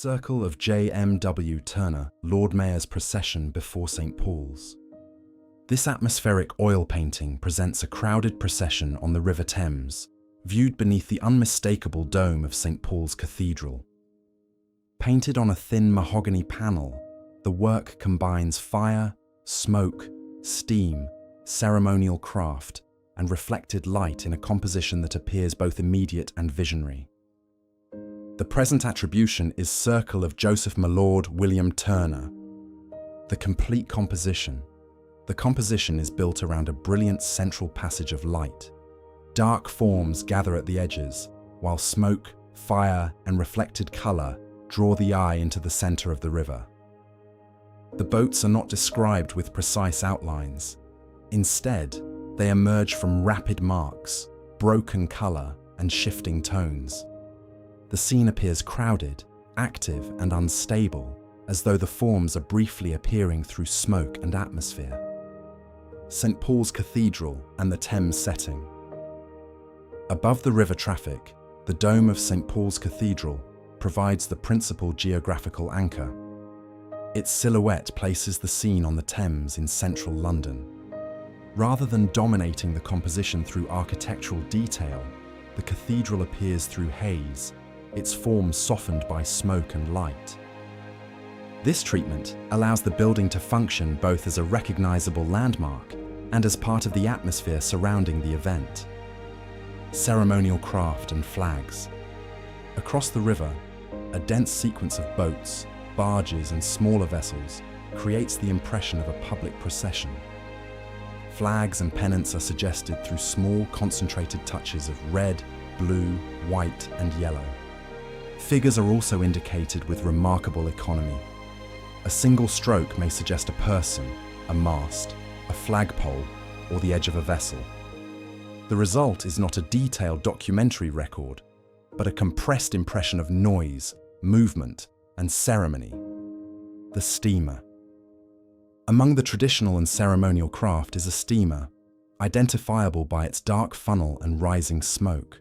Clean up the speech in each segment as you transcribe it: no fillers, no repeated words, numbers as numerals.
Circle of J.M.W. Turner, Lord Mayor's procession before St. Paul's. This atmospheric oil painting presents a crowded procession on the River Thames, viewed beneath the unmistakable dome of St. Paul's Cathedral. Painted on a thin mahogany panel, the work combines fire, smoke, steam, ceremonial craft, and reflected light in a composition that appears both immediate and visionary. The present attribution is Circle of Joseph my Lord William Turner. The complete composition. The composition is built around a brilliant central passage of light. Dark forms gather at the edges, while smoke, fire, and reflected colour draw the eye into the centre of the river. The boats are not described with precise outlines. Instead, they emerge from rapid marks, broken colour, and shifting tones. The scene appears crowded, active, and unstable, as though the forms are briefly appearing through smoke and atmosphere. St. Paul's Cathedral and the Thames setting. Above the river traffic, the dome of St. Paul's Cathedral provides the principal geographical anchor. Its silhouette places the scene on the Thames in central London. Rather than dominating the composition through architectural detail, the cathedral appears through haze, its form softened by smoke and light. This treatment allows the building to function both as a recognizable landmark and as part of the atmosphere surrounding the event. Ceremonial craft and flags. Across the river, a dense sequence of boats, barges, and smaller vessels creates the impression of a public procession. Flags and pennants are suggested through small, concentrated touches of red, blue, white, and yellow. Figures are also indicated with remarkable economy. A single stroke may suggest a person, a mast, a flagpole, or the edge of a vessel. The result is not a detailed documentary record, but a compressed impression of noise, movement, and ceremony. The steamer. Among the traditional and ceremonial craft is a steamer, identifiable by its dark funnel and rising smoke.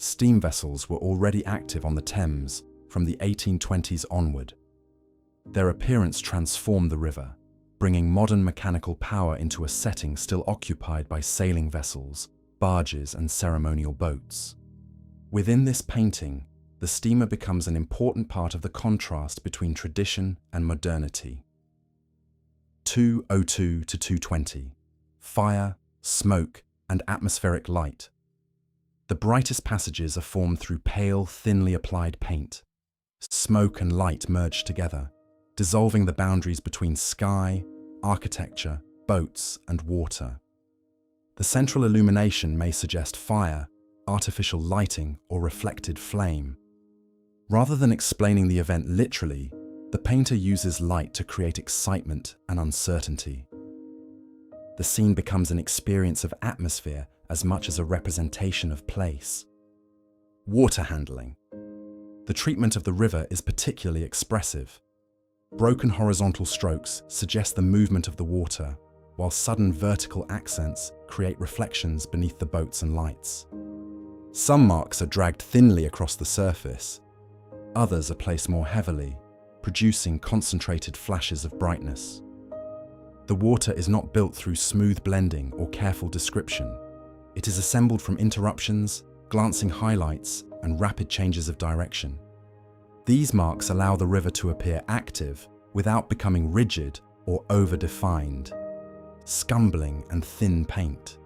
Steam vessels were already active on the Thames from the 1820s onward. Their appearance transformed the river, bringing modern mechanical power into a setting still occupied by sailing vessels, barges, and ceremonial boats. Within this painting, the steamer becomes an important part of the contrast between tradition and modernity. 202 to 220. Fire, smoke, and atmospheric light. The brightest passages are formed through pale, thinly applied paint. Smoke and light merge together, dissolving the boundaries between sky, architecture, boats, and water. The central illumination may suggest fire, artificial lighting, or reflected flame. Rather than explaining the event literally, the painter uses light to create excitement and uncertainty. The scene becomes an experience of atmosphere as much as a representation of place. Water handling. The treatment of the river is particularly expressive. Broken horizontal strokes suggest the movement of the water, while sudden vertical accents create reflections beneath the boats and lights. Some marks are dragged thinly across the surface. Others are placed more heavily, producing concentrated flashes of brightness. The water is not built through smooth blending or careful description. It is assembled from interruptions, glancing highlights, and rapid changes of direction. These marks allow the river to appear active without becoming rigid or over-defined. Scumbling and thin paint.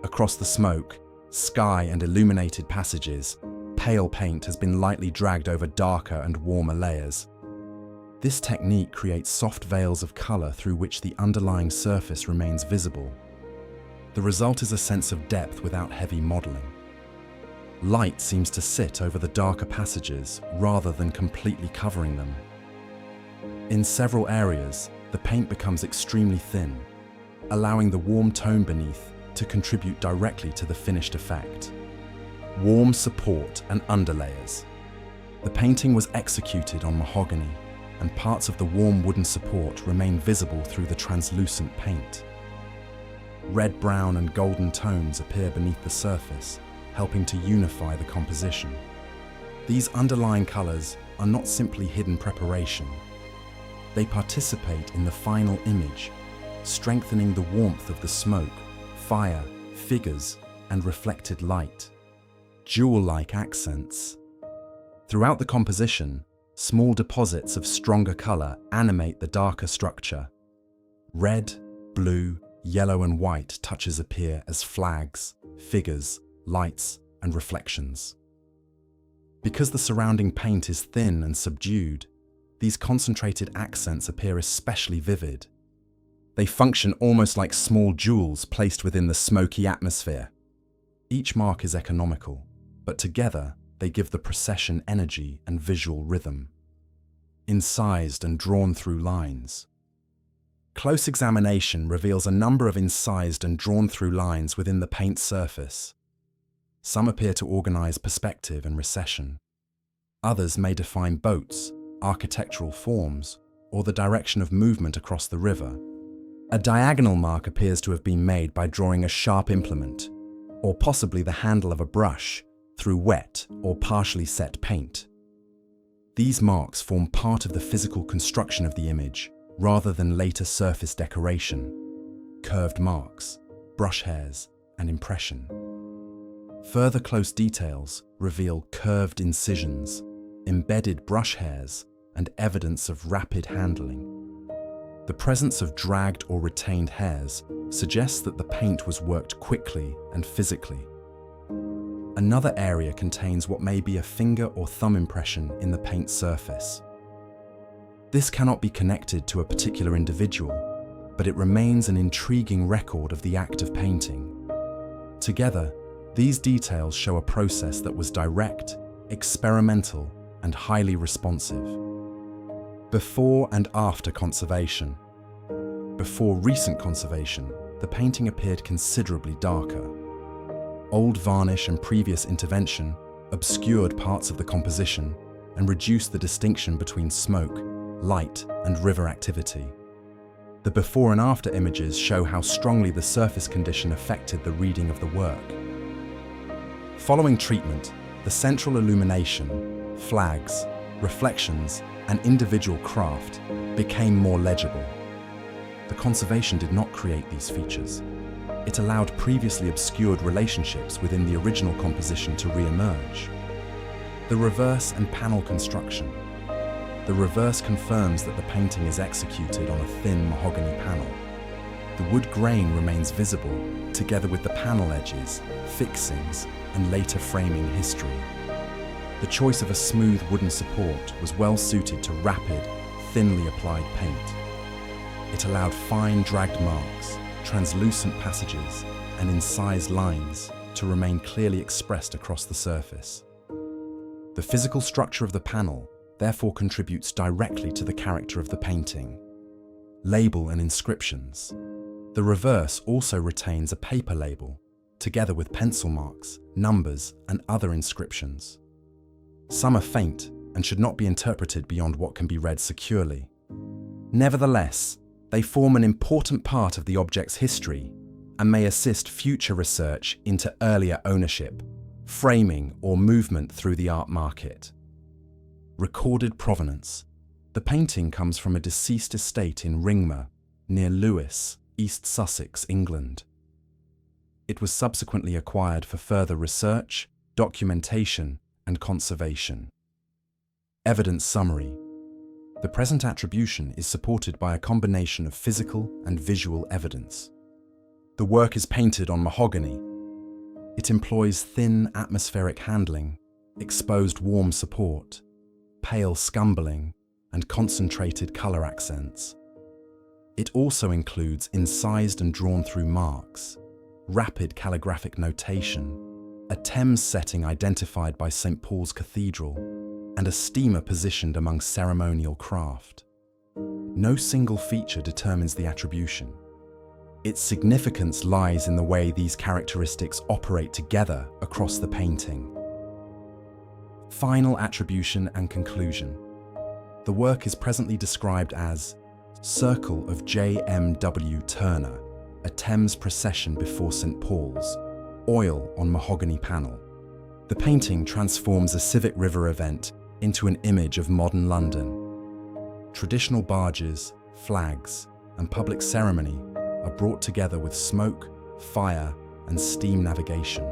Across the smoke, sky, and illuminated passages, pale paint has been lightly dragged over darker and warmer layers. This technique creates soft veils of colour through which the underlying surface remains visible. The result is a sense of depth without heavy modelling. Light seems to sit over the darker passages rather than completely covering them. In several areas, the paint becomes extremely thin, allowing the warm tone beneath to contribute directly to the finished effect. Warm support and underlayers. The painting was executed on mahogany, and parts of the warm wooden support remain visible through the translucent paint. Red, brown, and golden tones appear beneath the surface, helping to unify the composition. These underlying colours are not simply hidden preparation. They participate in the final image, strengthening the warmth of the smoke, fire, figures, and reflected light. Jewel-like accents. Throughout the composition, small deposits of stronger color animate the darker structure. Red, blue, yellow, and white touches appear as flags, figures, lights, and reflections. Because the surrounding paint is thin and subdued, these concentrated accents appear especially vivid. They function almost like small jewels placed within the smoky atmosphere. Each mark is economical, but together they give the procession energy and visual rhythm. Incised and drawn through lines. Close examination reveals a number of incised and drawn through lines within the paint surface. Some appear to organize perspective and recession. Others may define boats, architectural forms, or the direction of movement across the river. A diagonal mark appears to have been made by drawing a sharp implement, or possibly the handle of a brush, through wet or partially set paint. These marks form part of the physical construction of the image, rather than later surface decoration. Curved marks, brush hairs, and impression. Further close details reveal curved incisions, embedded brush hairs, and evidence of rapid handling. The presence of dragged or retained hairs suggests that the paint was worked quickly and physically. Another area contains what may be a finger or thumb impression in the paint surface. This cannot be connected to a particular individual, but it remains an intriguing record of the act of painting. Together, these details show a process that was direct, experimental, and highly responsive. Before and after conservation. Before recent conservation, the painting appeared considerably darker. Old varnish and previous intervention obscured parts of the composition and reduced the distinction between smoke, light, and river activity. The before and after images show how strongly the surface condition affected the reading of the work. Following treatment, the central illumination, flags, reflections, and individual craft became more legible. The conservation did not create these features. It allowed previously obscured relationships within the original composition to re-emerge. The reverse and panel construction. The reverse confirms that the painting is executed on a thin mahogany panel. The wood grain remains visible, together with the panel edges, fixings, and later framing history. The choice of a smooth wooden support was well suited to rapid, thinly applied paint. It allowed fine dragged marks, translucent passages, and incised lines to remain clearly expressed across the surface. The physical structure of the panel therefore contributes directly to the character of the painting. Label and inscriptions. The reverse also retains a paper label, together with pencil marks, numbers, and other inscriptions. Some are faint and should not be interpreted beyond what can be read securely. Nevertheless, they form an important part of the object's history and may assist future research into earlier ownership, framing, or movement through the art market. Recorded provenance. The painting comes from a deceased estate in Ringmer, near Lewes, East Sussex, England. It was subsequently acquired for further research, documentation, and conservation. Evidence summary. The present attribution is supported by a combination of physical and visual evidence. The work is painted on mahogany. It employs thin atmospheric handling, exposed warm support, pale scumbling, and concentrated color accents. It also includes incised and drawn through marks, rapid calligraphic notation, a Thames setting identified by St. Paul's Cathedral, and a steamer positioned among ceremonial craft. No single feature determines the attribution. Its significance lies in the way these characteristics operate together across the painting. Final attribution and conclusion. The work is presently described as Circle of J.M.W. Turner, a Thames procession before St. Paul's, oil on mahogany panel. The painting transforms a civic river event into an image of modern London. Traditional barges, flags, and public ceremony are brought together with smoke, fire, and steam navigation.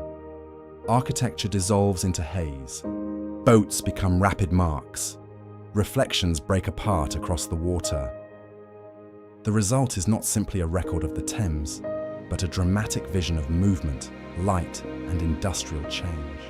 Architecture dissolves into haze. Boats become rapid marks. Reflections break apart across the water. The result is not simply a record of the Thames, but a dramatic vision of movement, light, and industrial change.